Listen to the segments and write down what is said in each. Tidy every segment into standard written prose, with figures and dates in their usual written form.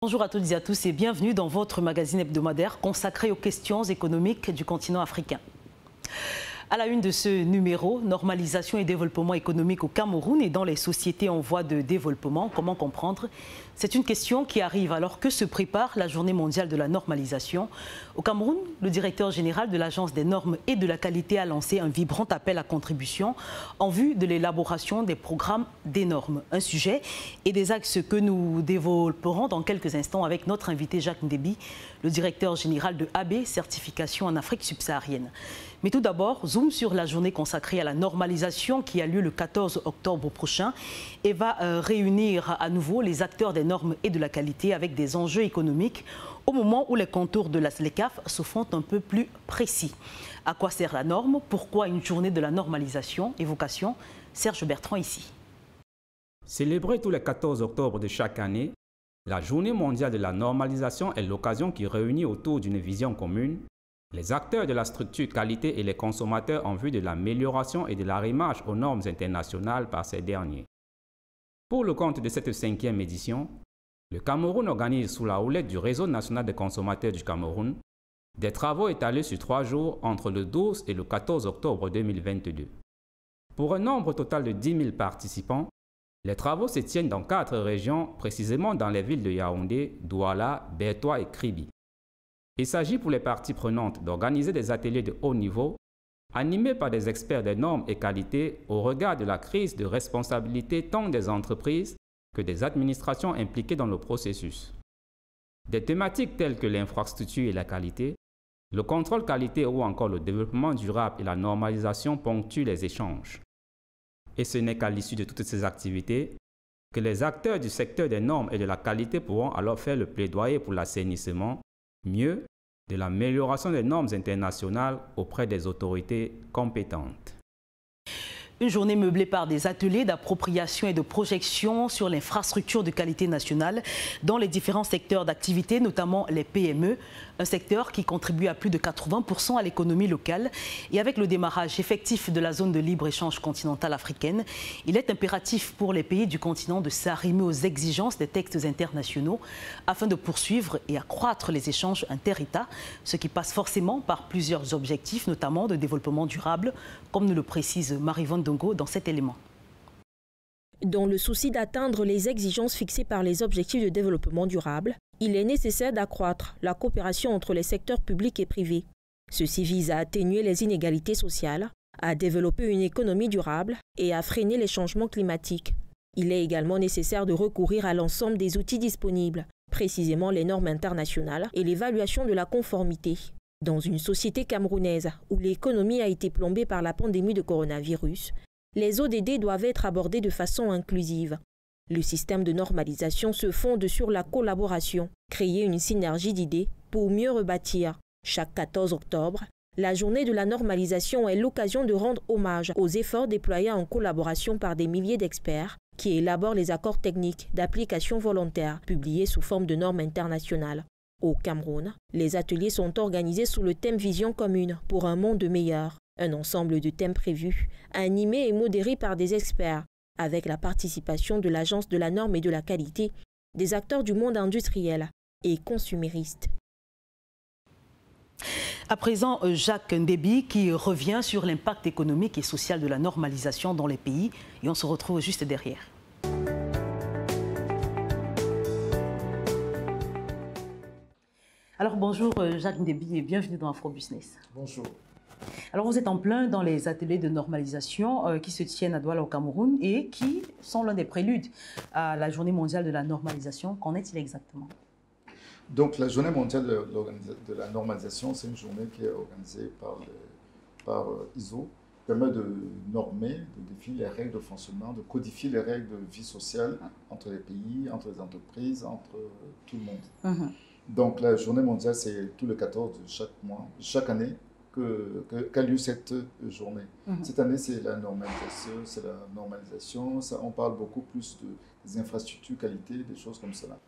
Bonjour à toutes et à tous et bienvenue dans votre magazine hebdomadaire consacré aux questions économiques du continent africain. À la une de ce numéro, normalisation et développement économique au Cameroun et dans les sociétés en voie de développement, comment comprendre? C'est une question qui arrive alors que se prépare la journée mondiale de la normalisation. Au Cameroun, le directeur général de l'Agence des normes et de la qualité a lancé un vibrant appel à contribution en vue de l'élaboration des programmes des normes. Un sujet et des axes que nous développerons dans quelques instants avec notre invité Jacques Ndébi, le directeur général de AB Certification en Afrique subsaharienne. Mais tout d'abord, zoom sur la journée consacrée à la normalisation qui a lieu le 14 octobre prochain et va réunir à nouveau les acteurs des normes et de la qualité avec des enjeux économiques au moment où les contours de la SLECAF se font un peu plus précis. À quoi sert la norme? Pourquoi une journée de la normalisation? Évocation, Serge Bertrand ici. Célébrée tous les 14 octobre de chaque année, la journée mondiale de la normalisation est l'occasion qui réunit autour d'une vision commune les acteurs de la structure qualité et les consommateurs en vue de l'amélioration et de l'arrimage aux normes internationales par ces derniers. Pour le compte de cette 5e édition, le Cameroun organise sous la houlette du Réseau national des consommateurs du Cameroun des travaux étalés sur 3 jours entre le 12 et le 14 octobre 2022. Pour un nombre total de 10 000 participants, les travaux se tiennent dans 4 régions, précisément dans les villes de Yaoundé, Douala, Bertoua et Kribi. Il s'agit pour les parties prenantes d'organiser des ateliers de haut niveau, animés par des experts des normes et qualités au regard de la crise de responsabilité tant des entreprises que des administrations impliquées dans le processus. Des thématiques telles que l'infrastructure et la qualité, le contrôle qualité ou encore le développement durable et la normalisation ponctuent les échanges. Et ce n'est qu'à l'issue de toutes ces activités que les acteurs du secteur des normes et de la qualité pourront alors faire le plaidoyer pour l'assainissement, mieux, de l'amélioration des normes internationales auprès des autorités compétentes. Une journée meublée par des ateliers d'appropriation et de projection sur l'infrastructure de qualité nationale dans les différents secteurs d'activité, notamment les PME, un secteur qui contribue à plus de 80% à l'économie locale. Et avec le démarrage effectif de la zone de libre-échange continentale africaine, il est impératif pour les pays du continent de s'arrimer aux exigences des textes internationaux afin de poursuivre et accroître les échanges inter-États, ce qui passe forcément par plusieurs objectifs, notamment de développement durable, comme nous le précise Marie-Vonne Dongo dans cet élément. Dans le souci d'atteindre les exigences fixées par les objectifs de développement durable, il est nécessaire d'accroître la coopération entre les secteurs publics et privés. Ceci vise à atténuer les inégalités sociales, à développer une économie durable et à freiner les changements climatiques. Il est également nécessaire de recourir à l'ensemble des outils disponibles, précisément les normes internationales et l'évaluation de la conformité. Dans une société camerounaise où l'économie a été plombée par la pandémie de coronavirus, les ODD doivent être abordés de façon inclusive. Le système de normalisation se fonde sur la collaboration, créer une synergie d'idées pour mieux rebâtir. Chaque 14 octobre, la journée de la normalisation est l'occasion de rendre hommage aux efforts déployés en collaboration par des milliers d'experts qui élaborent les accords techniques d'application volontaire publiés sous forme de normes internationales. Au Cameroun, les ateliers sont organisés sous le thème Vision commune pour un monde meilleur. Un ensemble de thèmes prévus, animés et modérés par des experts, avec la participation de l'Agence de la norme et de la qualité, des acteurs du monde industriel et consumériste. À présent, Jacques Ndébi qui revient sur l'impact économique et social de la normalisation dans les pays. Et on se retrouve juste derrière. Alors bonjour Jacques Ndébi et bienvenue dans Afro-Business. Bonjour. Alors vous êtes en plein dans les ateliers de normalisation qui se tiennent à Douala au Cameroun et qui sont l'un des préludes à la journée mondiale de la normalisation. Qu'en est-il exactement? Donc la journée mondiale de la normalisation, c'est une journée qui est organisée par ISO, qui permet de normer, de définir les règles de fonctionnement, de codifier les règles de vie sociale entre les pays, entre les entreprises, entre tout le monde. Donc la journée mondiale, c'est tout le 14 de chaque mois, chaque année, qu'a lieu cette journée. Cette année, c'est la normalisation, on parle beaucoup plus des infrastructures qualité, des choses comme cela.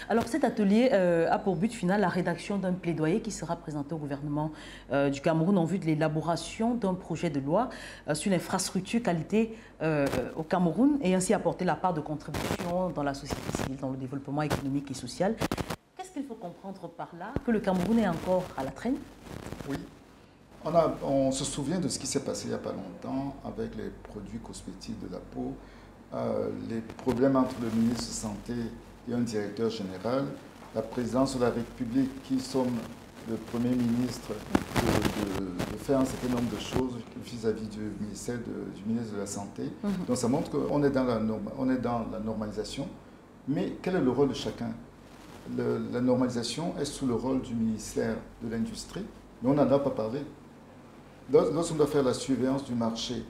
Alors cet atelier a pour but final la rédaction d'un plaidoyer qui sera présenté au gouvernement du Cameroun en vue de l'élaboration d'un projet de loi sur l'infrastructure qualité au Cameroun et ainsi apporter la part de contribution dans la société civile, dans le développement économique et social. Qu'est-ce qu'il faut comprendre par là? Que le Cameroun est encore à la traîne? Oui. On se souvient de ce qui s'est passé il n'y a pas longtemps avec les produits cosmétiques de la peau, les problèmes entre le ministre de la Santé et un directeur général, la présidence de la République qui somme le Premier ministre de faire un certain nombre de choses vis-à-vis du ministère du ministre de la Santé. Donc ça montre qu'on est dans la normalisation. Mais quel est le rôle de chacun? La normalisation est sous le rôle du ministère de l'Industrie, mais on n'en a pas parlé. Lorsqu'on doit faire la surveillance du marché,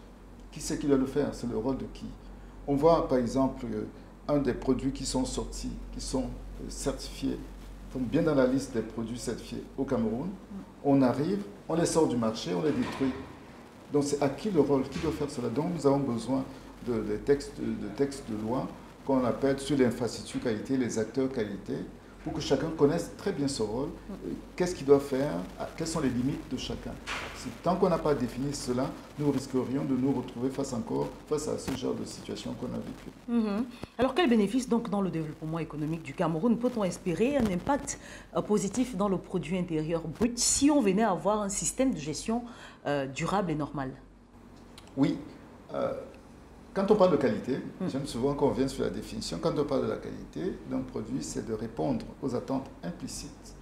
qui c'est qui doit le faire? C'est le rôle de qui? On voit par exemple un des produits qui sont sortis, qui sont certifiés, sont bien dans la liste des produits certifiés au Cameroun. On arrive, on les sort du marché, on les détruit. Donc c'est à qui le rôle? Qui doit faire cela? Donc nous avons besoin de textes de loi qu'on appelle sur l'infrastructure qualité, les acteurs qualité, pour que chacun connaisse très bien son rôle, qu'est-ce qu'il doit faire, quelles sont les limites de chacun. Tant qu'on n'a pas défini cela, nous risquerions de nous retrouver face à ce genre de situation qu'on a vécu. Alors quel bénéfice donc dans le développement économique du Cameroun? Peut-on espérer un impact positif dans le produit intérieur brut si on venait à avoir un système de gestion durable et normal? Oui. Quand on parle de qualité, j'aime souvent qu'on revienne sur la définition, quand on parle de la qualité d'un produit, c'est de répondre aux attentes implicites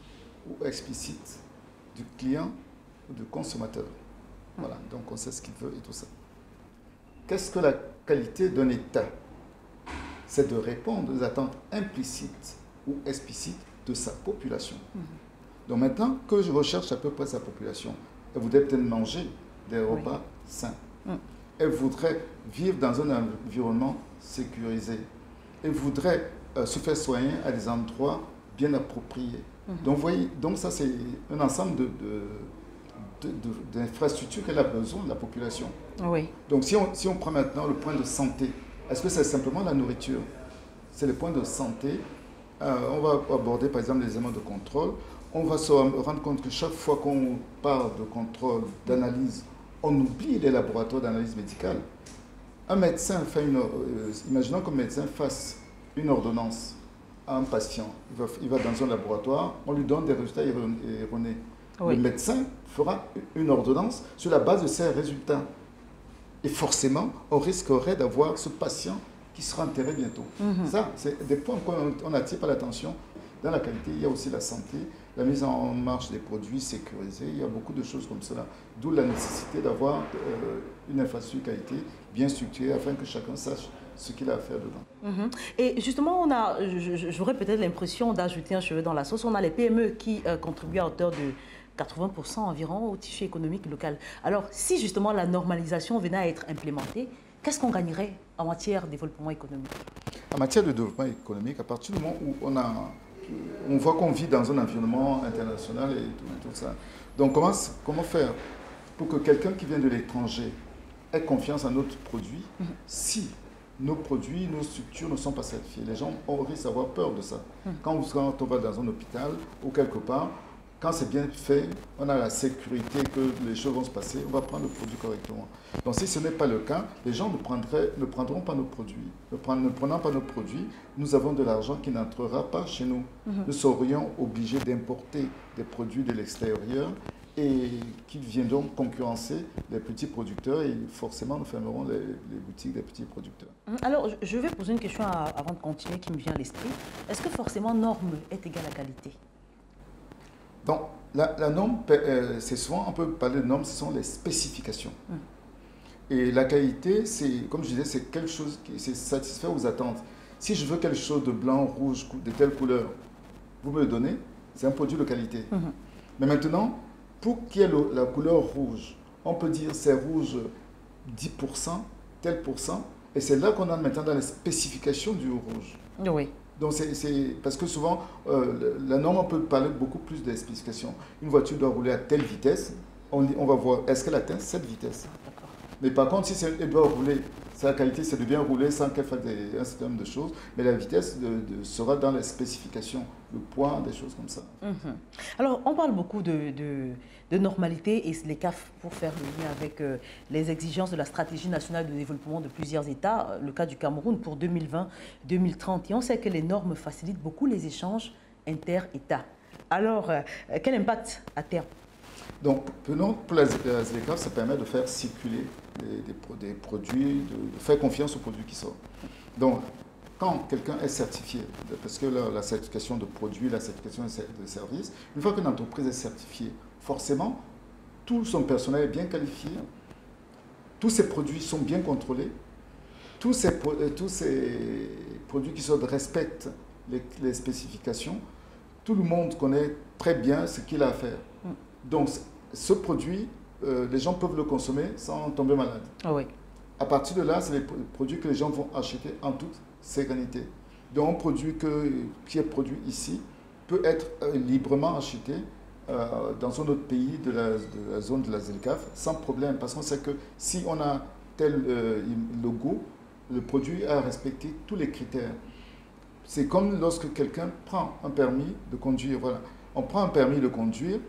ou explicites du client ou du consommateur. Voilà, donc on sait ce qu'il veut et tout ça. Qu'est-ce que la qualité d'un État? C'est de répondre aux attentes implicites ou explicites de sa population. Donc maintenant que je recherche à peu près sa population, elle voudrait peut-être manger des repas sains. Elle voudrait vivre dans un environnement sécurisé. Elle voudrait se faire soigner à des endroits bien appropriés. Donc, vous voyez, donc ça, c'est un ensemble d'infrastructures qu'elle a besoin, de la population. Oui. Donc, si on prend maintenant le point de santé, est-ce que c'est simplement la nourriture? C'est le point de santé. On va aborder, par exemple, les éléments de contrôle. On va se rendre compte que chaque fois qu'on parle de contrôle, d'analyse, on oublie les laboratoires d'analyse médicale. Un médecin fait imaginons qu'un médecin fasse une ordonnance à un patient. Il va dans un laboratoire, on lui donne des résultats erronés. Le médecin fera une ordonnance sur la base de ces résultats. Et forcément, on risquerait d'avoir ce patient qui sera enterré bientôt. Ça, c'est des points qu'on attire par l'attention. Dans la qualité, il y a aussi la santé, la mise en marche des produits sécurisés, il y a beaucoup de choses comme cela, d'où la nécessité d'avoir une infrastructure qualité bien structurée afin que chacun sache ce qu'il a à faire dedans. Et justement, j'aurais peut-être l'impression d'ajouter un cheveu dans la sauce. On a les PME qui contribuent à hauteur de 80% environ au tissu économique local. Alors, si justement la normalisation venait à être implémentée, qu'est-ce qu'on gagnerait en matière de développement économique? En matière de développement économique, à partir du moment où on voit qu'on vit dans un environnement international et tout ça. Donc comment faire pour que quelqu'un qui vient de l'étranger ait confiance en notre produit si nos produits, nos structures ne sont pas certifiées? Les gens risquent d'avoir peur de ça. Quand on va dans un hôpital ou quelque part, quand c'est bien fait, on a la sécurité que les choses vont se passer, on va prendre le produit correctement. Donc si ce n'est pas le cas, les gens ne prendront pas nos produits. Ne prenant pas nos produits, nous avons de l'argent qui n'entrera pas chez nous. Nous serions obligés d'importer des produits de l'extérieur et qui viendront concurrencer les petits producteurs et forcément nous fermerons les boutiques des petits producteurs. Alors, je vais poser une question avant de continuer qui me vient à l'esprit. Est-ce que forcément norme est égale à qualité? Donc, la norme, c'est souvent, on peut parler de norme, ce sont les spécifications. Et la qualité, c'est, comme je disais, c'est quelque chose qui satisfait aux attentes. Si je veux quelque chose de blanc, rouge, de telle couleur, vous me le donnez, c'est un produit de qualité. Mais maintenant, pour qu'il y ait la couleur rouge, on peut dire c'est rouge 10%, tel pourcent, et c'est là qu'on a maintenant dans les spécifications du rouge. Oui. Donc, c'est parce que souvent, la norme, on peut parler beaucoup plus des spécifications. Une voiture doit rouler à telle vitesse. On va voir, est-ce qu'elle atteint cette vitesse? Mais par contre, si elle doit rouler, sa qualité, c'est de bien rouler sans qu'elle fasse un certain nombre de choses, mais la vitesse sera dans les spécifications, le poids, des choses comme ça. Alors, on parle beaucoup de normalité et les CAF pour faire le lien avec les exigences de la stratégie nationale de développement de plusieurs États, le cas du Cameroun pour 2020-2030. Et on sait que les normes facilitent beaucoup les échanges inter-États. Alors, quel impact à terme? Donc, pour les CAF, ça permet de faire circuler des produits, de faire confiance aux produits qui sortent. Donc, quand quelqu'un est certifié, parce que la certification de produits, la certification de services, une fois qu'une entreprise est certifiée, forcément, tout son personnel est bien qualifié, tous ses produits sont bien contrôlés, tous ces produits qui sortent respectent les spécifications, tout le monde connaît très bien ce qu'il a à faire. Donc, ce produit, les gens peuvent le consommer sans tomber malade. Ah oui. À partir de là, c'est les produits que les gens vont acheter en toute sérénité. Donc, un produit qui est produit ici peut être librement acheté dans un autre pays de la zone de la ZLECAf sans problème. Parce qu'on sait que si on a tel logo, le produit a respecté tous les critères. C'est comme lorsque quelqu'un prend un permis de conduire. Voilà. On prend un permis de conduire.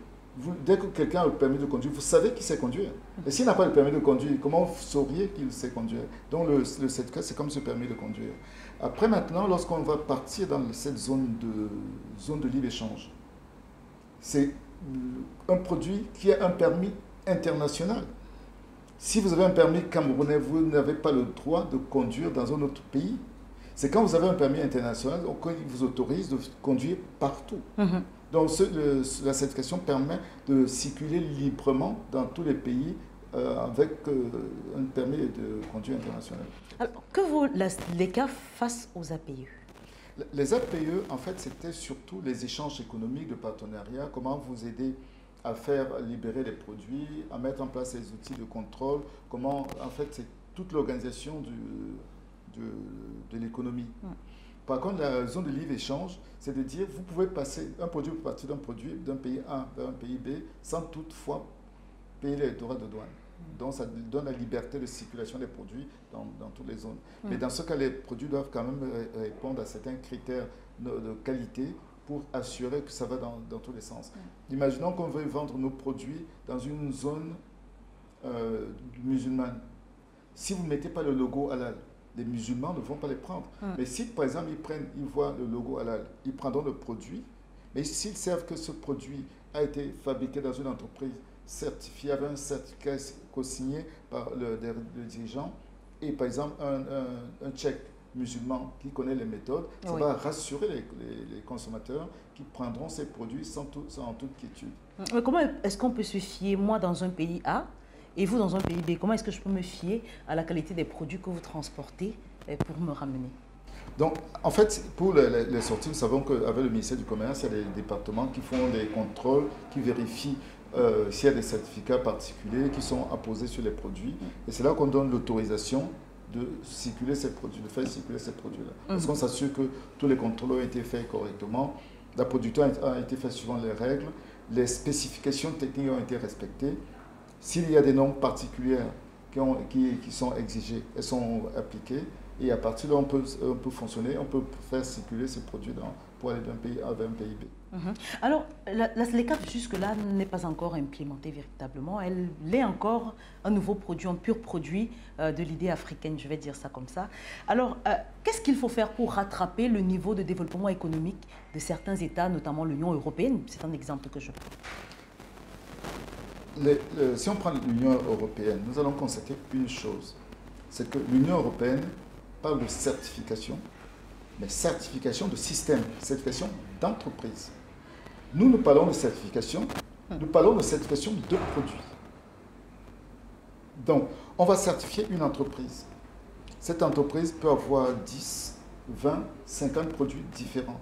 Dès que quelqu'un a le permis de conduire, vous savez qu'il sait conduire. Et s'il n'a pas le permis de conduire, comment vous sauriez qu'il sait conduire? Donc le certificat, c'est comme ce permis de conduire. Après maintenant, lorsqu'on va partir dans cette zone de libre-échange, c'est un produit qui a un permis international. Si vous avez un permis camerounais, vous n'avez pas le droit de conduire dans un autre pays. C'est quand vous avez un permis international qu'il vous autorise de conduire partout. Donc la certification permet de circuler librement dans tous les pays avec un permis de conduire international. Alors, que vaut les CAF face aux APE? Les APE, en fait, c'était surtout les échanges économiques de partenariat, comment vous aider à faire libérer les produits, à mettre en place les outils de contrôle, comment, en fait, c'est toute l'organisation de l'économie. Par contre, la zone de libre-échange, c'est de dire, vous pouvez passer, un produit peut partir d'un pays A vers un pays B, sans toutefois payer les droits de douane. Donc, ça donne la liberté de circulation des produits dans toutes les zones. Mais dans ce cas, les produits doivent quand même répondre à certains critères de qualité pour assurer que ça va dans tous les sens. Imaginons qu'on veut vendre nos produits dans une zone musulmane. Si vous ne mettez pas le logo halal, les musulmans ne vont pas les prendre. Mais si, par exemple, ils voient le logo halal, ils prendront le produit, mais s'ils savent que ce produit a été fabriqué dans une entreprise certifiée, avec un certificat co-signé par le dirigeant, et par exemple, un tchèque musulman qui connaît les méthodes, ça va rassurer les consommateurs qui prendront ces produits sans toute quiétude. Mais comment est-ce qu'on peut se fier, moi, dans un pays A, et vous, dans un pays B, comment est-ce que je peux me fier à la qualité des produits que vous transportez pour me ramener? Donc, en fait, pour les sorties, nous savons qu'avec le ministère du Commerce, il y a des départements qui font des contrôles, qui vérifient s'il y a des certificats particuliers qui sont apposés sur les produits. Et c'est là qu'on donne l'autorisation de circuler ces produits, de faire circuler ces produits-là. Parce qu'on s'assure que tous les contrôles ont été faits correctement, la production a été faite suivant les règles, les spécifications techniques ont été respectées. S'il y a des normes particulières qui sont exigées, elles sont appliquées, et à partir de là, on peut fonctionner, on peut faire circuler ces produits pour aller d'un pays A vers un pays B. Alors, la ZLECAf jusque-là n'est pas encore implémentée véritablement. Elle est encore un nouveau produit, un pur produit de l'idée africaine, je vais dire ça comme ça. Alors, qu'est-ce qu'il faut faire pour rattraper le niveau de développement économique de certains États, notamment l'Union européenne? C'est un exemple que je prends. Si on prend l'Union européenne, nous allons constater une chose, c'est que l'Union européenne parle de certification, mais certification de système, certification d'entreprise. Nous parlons de certification, nous parlons de certification de produits. Donc, on va certifier une entreprise. Cette entreprise peut avoir 10, 20, 50 produits différents.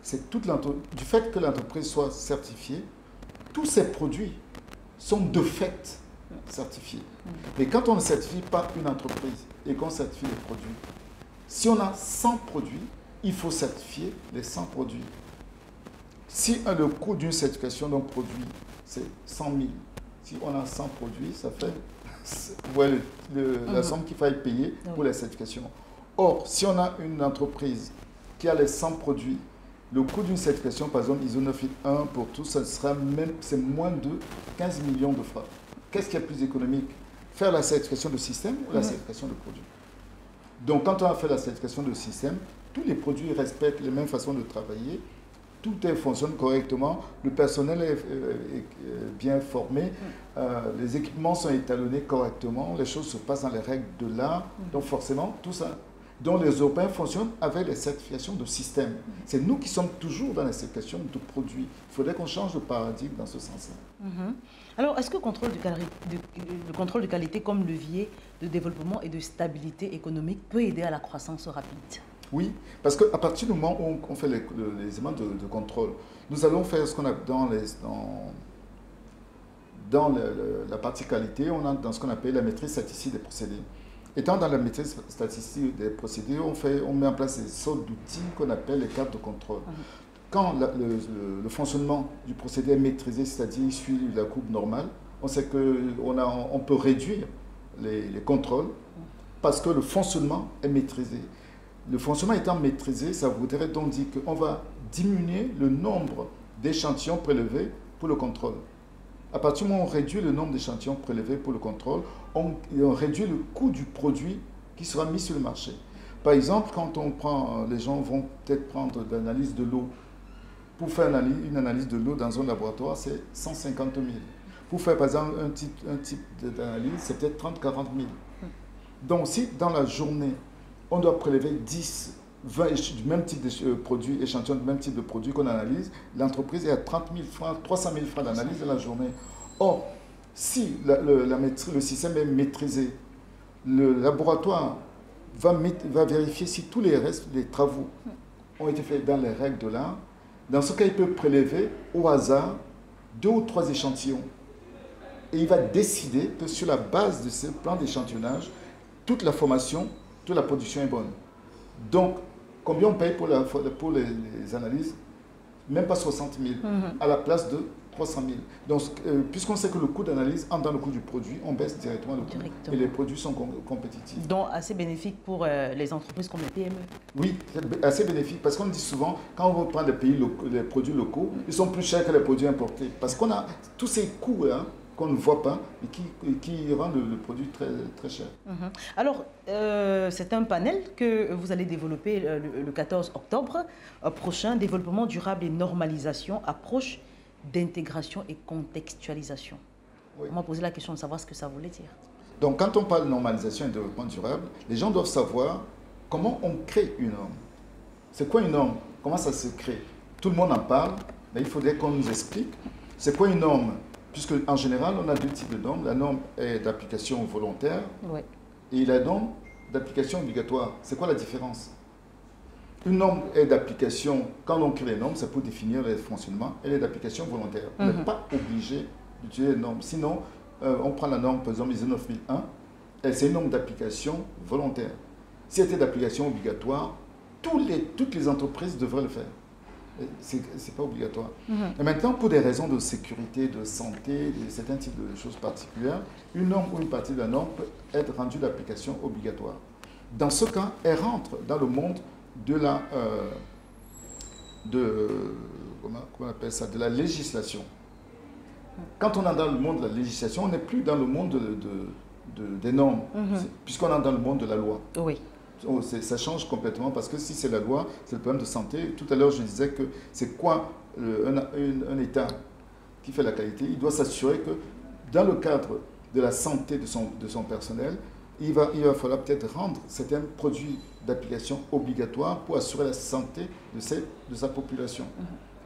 C'est du fait que l'entreprise soit certifiée, tous ces produits sont de fait certifiés. Mais quand on ne certifie pas une entreprise et qu'on certifie les produits, si on a 100 produits, il faut certifier les 100 produits. Si le coût d'une certification d'un produit, c'est 100 000, si on a 100 produits, ça fait la somme qu'il faille payer pour la certification. Or, si on a une entreprise qui a les 100 produits, le coût d'une certification, par exemple ISO 9001 pour tout, c'est moins de 15 millions de francs. Qu'est-ce qui est plus économique? Faire la certification de système ou la certification de produit? Donc, quand on a fait la certification de système, tous les produits respectent les mêmes façons de travailler, tout fonctionne correctement, le personnel est bien formé, les équipements sont étalonnés correctement, les choses se passent dans les règles de l'art, donc forcément, tout ça. Donc les Européens fonctionnent avec les certifications de système. C'est nous qui sommes toujours dans les certifications de produits. Il faudrait qu'on change de paradigme dans ce sens-là. Alors, est-ce que le contrôle de qualité comme levier de développement et de stabilité économique peut aider à la croissance rapide? Oui, parce qu'à partir du moment où on fait les éléments de contrôle, nous allons faire ce qu'on a dans la partie qualité, on a dans ce qu'on appelle la maîtrise statistique des procédés. Étant dans la maîtrise statistique des procédés, on met en place des sortes d'outils qu'on appelle les cadres de contrôle. Quand le fonctionnement du procédé est maîtrisé, c'est-à-dire il suit la courbe normale, on sait qu'on peut réduire les contrôles parce que le fonctionnement est maîtrisé. Le fonctionnement étant maîtrisé, ça voudrait donc dire qu'on va diminuer le nombre d'échantillons prélevés pour le contrôle. À partir du moment où on réduit le nombre d'échantillons prélevés pour le contrôle, on réduit le coût du produit qui sera mis sur le marché. Par exemple, quand les gens vont peut-être prendre de l'analyse de l'eau. Pour faire une analyse de l'eau dans un laboratoire, c'est 150 000. Pour faire par exemple un type d'analyse, c'est peut-être 30 000, 40 000. Donc si dans la journée, on doit prélever 10, 20 du même type de produits, échantillons du même type de produit qu'on analyse, l'entreprise est à 30 000 francs, 300 000 francs d'analyse de la journée. Or, si le système est maîtrisé, le laboratoire va vérifier si tous les restes des travaux ont été faits dans les règles de l'art. Dans ce cas, il peut prélever au hasard 2 ou 3 échantillons. Et il va décider que sur la base de ce plan d'échantillonnage, toute la formation, toute la production est bonne. Donc, combien on paye pour les analyses? Même pas 60 000, à la place de 300 000. Donc, puisqu'on sait que le coût d'analyse entre dans le coût du produit, on baisse directement le coût. Et les produits sont compétitifs. Donc, assez bénéfique pour les entreprises comme les PME. Oui, c'est assez bénéfique parce qu'on dit souvent, quand on reprend les produits locaux, ils sont plus chers que les produits importés. Parce qu'on a tous ces coûts qu'on ne voit pas et qui rendent le produit très, très cher. Alors, c'est un panel que vous allez développer le 14 octobre prochain, développement durable et normalisation, approche d'intégration et contextualisation. Oui. On m'a posé la question de savoir ce que ça voulait dire. Donc, quand on parle de normalisation et développement durable, les gens doivent savoir comment on crée une norme. C'est quoi une norme? Comment ça se crée? Tout le monde en parle, mais il faudrait qu'on nous explique. C'est quoi une norme? Puisque en général, on a 2 types de normes. La norme est d'application volontaire et la norme d'application obligatoire. C'est quoi la différence? Une norme est d'application, quand on crée les normes, c'est pour définir les fonctionnements. Elle est d'application volontaire. On n'est pas obligé d'utiliser les normes. Sinon, on prend la norme, par exemple, ISO 9001, c'est une norme d'application volontaire. Si elle était d'application obligatoire, toutes les entreprises devraient le faire. Ce n'est pas obligatoire. Et maintenant, pour des raisons de sécurité, de santé, de certains types de choses particulières, une norme ou une partie de la norme peut être rendue d'application obligatoire. Dans ce cas, elle rentre dans le monde de la, comment on appelle ça, de la législation. Quand on est dans le monde de la législation, on n'est plus dans le monde des normes, puisqu'on est dans le monde de la loi. Oui. Ça change complètement parce que si c'est la loi, c'est le problème de santé. Tout à l'heure, je disais que c'est quoi un État qui fait la qualité? Il doit s'assurer que dans le cadre de la santé de son personnel, il va falloir peut-être rendre certains produits d'application obligatoires pour assurer la santé de sa population.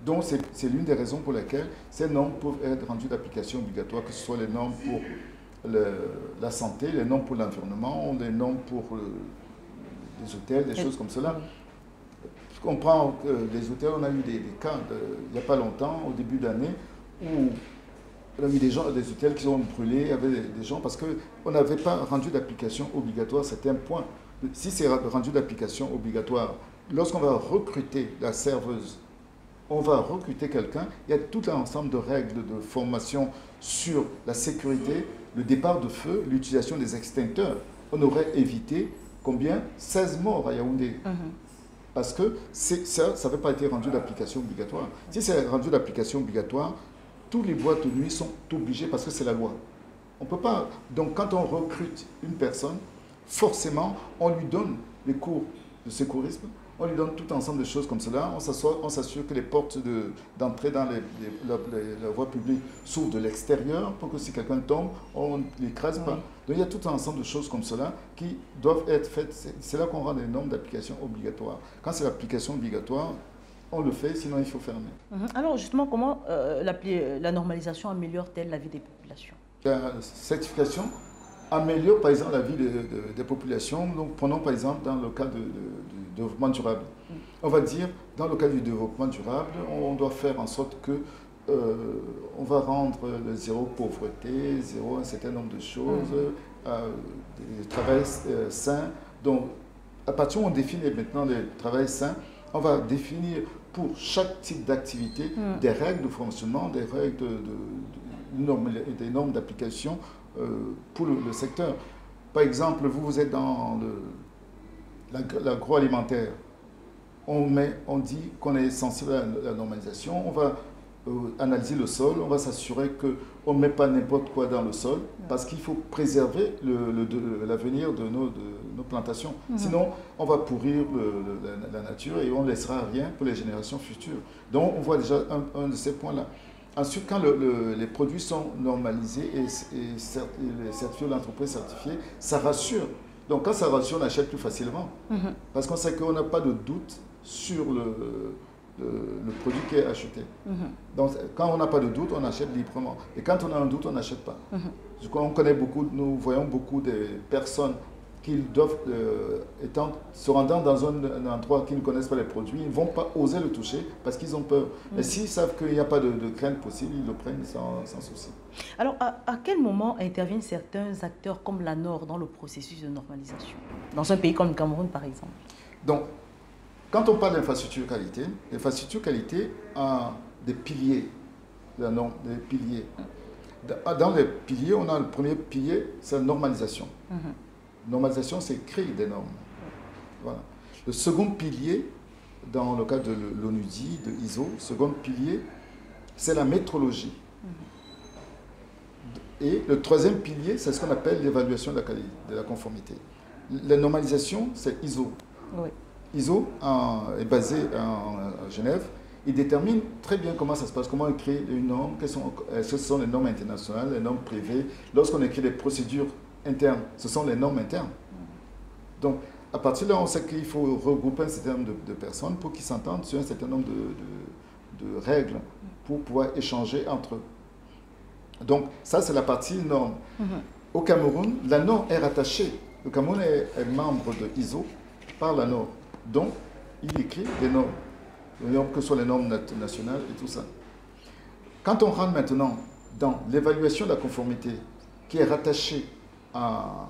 Donc, c'est l'une des raisons pour lesquelles ces normes peuvent être rendues d'application obligatoire, que ce soit les normes pour la santé, les normes pour l'environnement, les normes pour les hôtels, des choses comme cela. On prend les hôtels, on a eu des cas il n'y a pas longtemps, au début d'année, où on a eu des hôtels qui ont brûlé avec des gens parce qu'on n'avait pas rendu d'application obligatoire certains points. Si c'est rendu d'application obligatoire, lorsqu'on va recruter la serveuse, on va recruter quelqu'un, il y a tout un ensemble de règles de formation sur la sécurité, le départ de feu, l'utilisation des extincteurs, on aurait évité combien? 16 morts à Yaoundé. Parce que ça n'avait pas été rendu d'application obligatoire. Si c'est rendu d'application obligatoire, tous les boîtes de nuit sont obligés parce que c'est la loi. On peut pas. Donc quand on recrute une personne, forcément, on lui donne les cours de secourisme, on lui donne tout un ensemble de choses comme cela, on s'assure que les portes d'entrée dans la voie publique s'ouvrent de l'extérieur pour que si quelqu'un tombe, on ne l'écrase pas. Donc il y a tout un ensemble de choses comme cela qui doivent être faites. C'est là qu'on rend les normes d'application obligatoires. Quand c'est l'application obligatoire, on le fait, sinon il faut fermer. Alors justement, comment la normalisation améliore-t-elle la vie des populations? La certification améliore par exemple la vie des populations. Donc prenons par exemple dans le cas du développement durable. On va dire, dans le cas du développement durable, on doit faire en sorte que on va rendre le zéro pauvreté, zéro un certain nombre de choses, le travail sain. Donc à partir où on définit maintenant le travail sain, on va définir pour chaque type d'activité des règles de fonctionnement, des règles des normes d'application pour le secteur. Par exemple, vous êtes dans l'agroalimentaire. On dit qu'on est sensible à la normalisation. On va analyser le sol. On va s'assurer qu'on ne met pas n'importe quoi dans le sol parce qu'il faut préserver l'avenir de nos plantations. Sinon, on va pourrir la nature et on ne laissera rien pour les générations futures. Donc, on voit déjà un de ces points-là. Ensuite, quand les produits sont normalisés et l'entreprise certifiée, ça rassure. Donc, quand ça rassure, on achète plus facilement. Parce qu'on sait qu'on n'a pas de doute sur le produit qui est acheté. Donc, quand on n'a pas de doute, on achète librement. Et quand on a un doute, on n'achète pas. On connaît nous voyons beaucoup de personnes qui doivent, se rendant dans un endroit qu'ils ne connaissent pas les produits, ils ne vont pas oser le toucher parce qu'ils ont peur. Mais s'ils savent qu'il n'y a pas de crainte possible, ils le prennent sans souci. Alors, à quel moment interviennent certains acteurs comme la Nord dans le processus de normalisation? Dans un pays comme le Cameroun, par exemple. Donc, quand on parle d'infrastructure qualité, l'infrastructure qualité a des piliers, des piliers. Dans les piliers, on a le premier pilier, c'est la normalisation. Normalisation, c'est créer des normes. Voilà. Le second pilier, dans le cas de l'ONUDI, de ISO, le second pilier, c'est la métrologie. Et le troisième pilier, c'est ce qu'on appelle l'évaluation de la conformité. La normalisation, c'est ISO. Oui. ISO est basé à Genève. Il détermine très bien comment ça se passe, comment on crée une norme, ce sont les normes internationales, les normes privées. Lorsqu'on écrit des procédures internes, ce sont les normes internes. Donc, à partir de là, on sait qu'il faut regrouper un certain nombre de personnes pour qu'ils s'entendent sur un certain nombre de règles pour pouvoir échanger entre eux. Donc, ça, c'est la partie norme. Au Cameroun, la norme est rattachée. Le Cameroun est membre de ISO par la norme. Donc, il écrit des normes, que ce soit les normes nationales et tout ça. Quand on rentre maintenant dans l'évaluation de la conformité, qui est rattachée à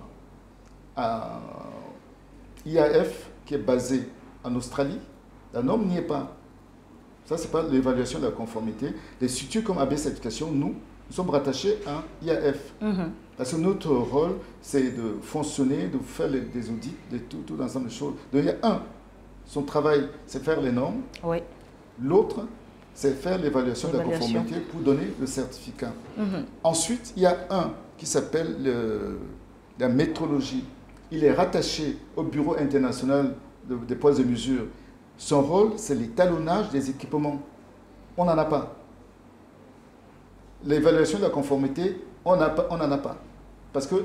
IAF, qui est basée en Australie, la norme n'y est pas. Ça, ce n'est pas l'évaluation de la conformité. Les structures comme AB Certification, nous sommes rattachés à IAF. Parce que notre rôle, c'est de fonctionner, de faire des audits, de tout l'ensemble de choses. Donc, il y a son travail, c'est faire les normes. Oui. L'autre, c'est faire l'évaluation de la conformité pour donner le certificat. Ensuite, il y a un qui s'appelle la métrologie. Il est rattaché au Bureau international des poids et mesures. Son rôle, c'est l'étalonnage des équipements. On n'en a pas. L'évaluation de la conformité, on n'en a pas. Parce que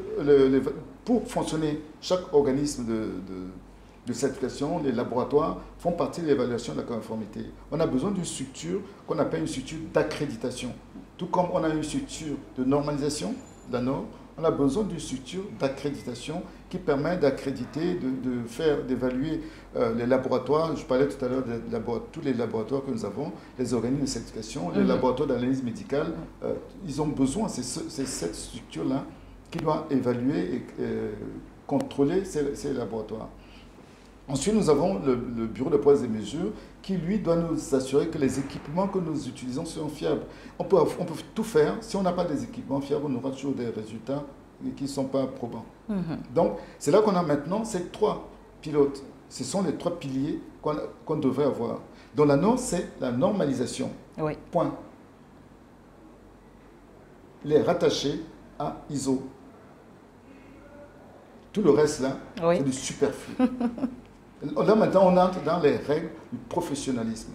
pour fonctionner, chaque organisme de certification, les laboratoires font partie de l'évaluation de la conformité. On a besoin d'une structure qu'on appelle une structure d'accréditation. Tout comme on a une structure de normalisation, la norme, on a besoin d'une structure d'accréditation qui permet d'accréditer, d'évaluer les laboratoires. Je parlais tout à l'heure de tous les laboratoires que nous avons, les organismes de certification, les laboratoires d'analyse médicale. Ils ont besoin, c'est cette structure-là qui doit évaluer et contrôler ces laboratoires. Ensuite, nous avons le bureau de poids et mesures qui, lui, doit nous assurer que les équipements que nous utilisons sont fiables. On peut tout faire. Si on n'a pas des équipements fiables, on aura toujours des résultats qui ne sont pas probants. Donc, c'est là qu'on a maintenant ces 3 pilotes. Ce sont les 3 piliers qu'on devrait avoir. Donc, la norme, c'est la normalisation. Oui. Point. Les rattacher à ISO. Tout le reste, là, oui, c'est du superflu. Là, maintenant, on entre dans les règles du professionnalisme.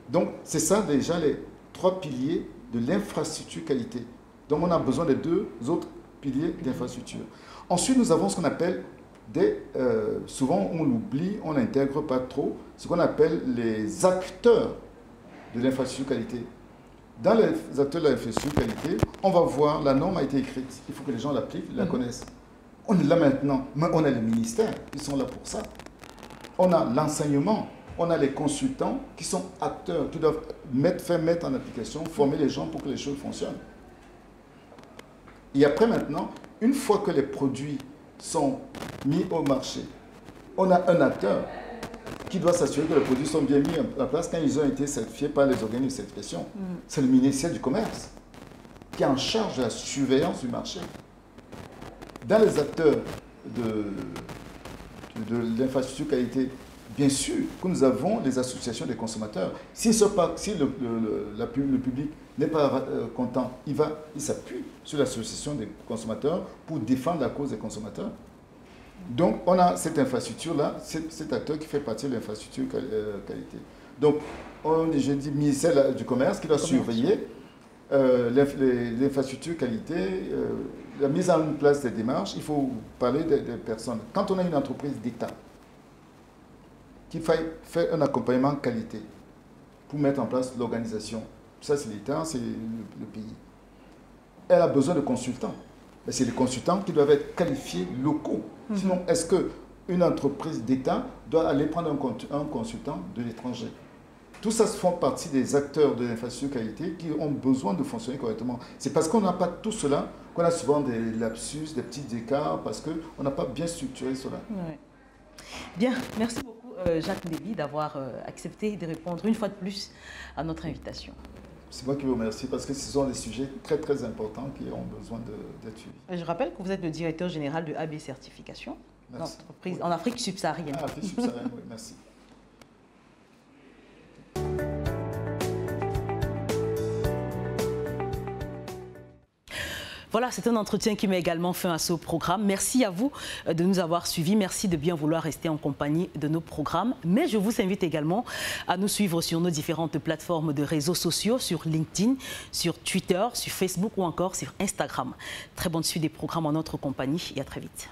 Donc, c'est ça déjà les 3 piliers de l'infrastructure qualité. Donc, on a besoin des 2 autres piliers d'infrastructure. Ensuite, nous avons ce qu'on appelle souvent, on l'oublie, on n'intègre pas trop, ce qu'on appelle les acteurs de l'infrastructure qualité. Dans les acteurs de l'infrastructure qualité, on va voir, la norme a été écrite. Il faut que les gens l'appliquent, la connaissent. On est là maintenant, mais on a les ministères qui sont là pour ça. On a l'enseignement, on a les consultants qui sont acteurs, qui doivent faire mettre en application, former les gens pour que les choses fonctionnent. Et après maintenant, une fois que les produits sont mis au marché, on a un acteur qui doit s'assurer que les produits sont bien mis en place quand ils ont été certifiés par les organismes de certification. C'est le ministère du Commerce qui est en charge de la surveillance du marché. Dans les acteurs de l'infrastructure qualité, bien sûr que nous avons les associations des consommateurs. Si le public n'est pas content, il s'appuie sur l'association des consommateurs pour défendre la cause des consommateurs. Donc, on a cette infrastructure-là, cet acteur qui fait partie de l'infrastructure qualité. Donc, je dis ministère du Commerce qui doit surveiller l'infrastructure qualité, la mise en place des démarches. Il faut parler des personnes. Quand on a une entreprise d'État qui fait un accompagnement qualité pour mettre en place l'organisation, ça c'est l'État, c'est le pays. Elle a besoin de consultants. Mais c'est les consultants qui doivent être qualifiés locaux. Sinon, est-ce qu'une entreprise d'État doit aller prendre un consultant de l'étranger? Tout ça font partie des acteurs de l'infrastructure qualité qui ont besoin de fonctionner correctement. C'est parce qu'on n'a pas tout cela qu'on a souvent des lapsus, des petits écarts, parce qu'on n'a pas bien structuré cela. Ouais. Bien, merci beaucoup Jacques Ndébi d'avoir accepté de répondre une fois de plus à notre invitation. C'est moi qui vous remercie parce que ce sont des sujets très très importants qui ont besoin d'être suivis. Je rappelle que vous êtes le directeur général de AB Certification, entreprise en Afrique subsaharienne. Ah, Afrique subsaharienne, oui, merci. Voilà, c'est un entretien qui met également fin à ce programme. Merci à vous de nous avoir suivis. Merci de bien vouloir rester en compagnie de nos programmes. Mais je vous invite également à nous suivre sur nos différentes plateformes de réseaux sociaux, sur LinkedIn, sur Twitter, sur Facebook ou encore sur Instagram. Très bonne suite des programmes en notre compagnie et à très vite.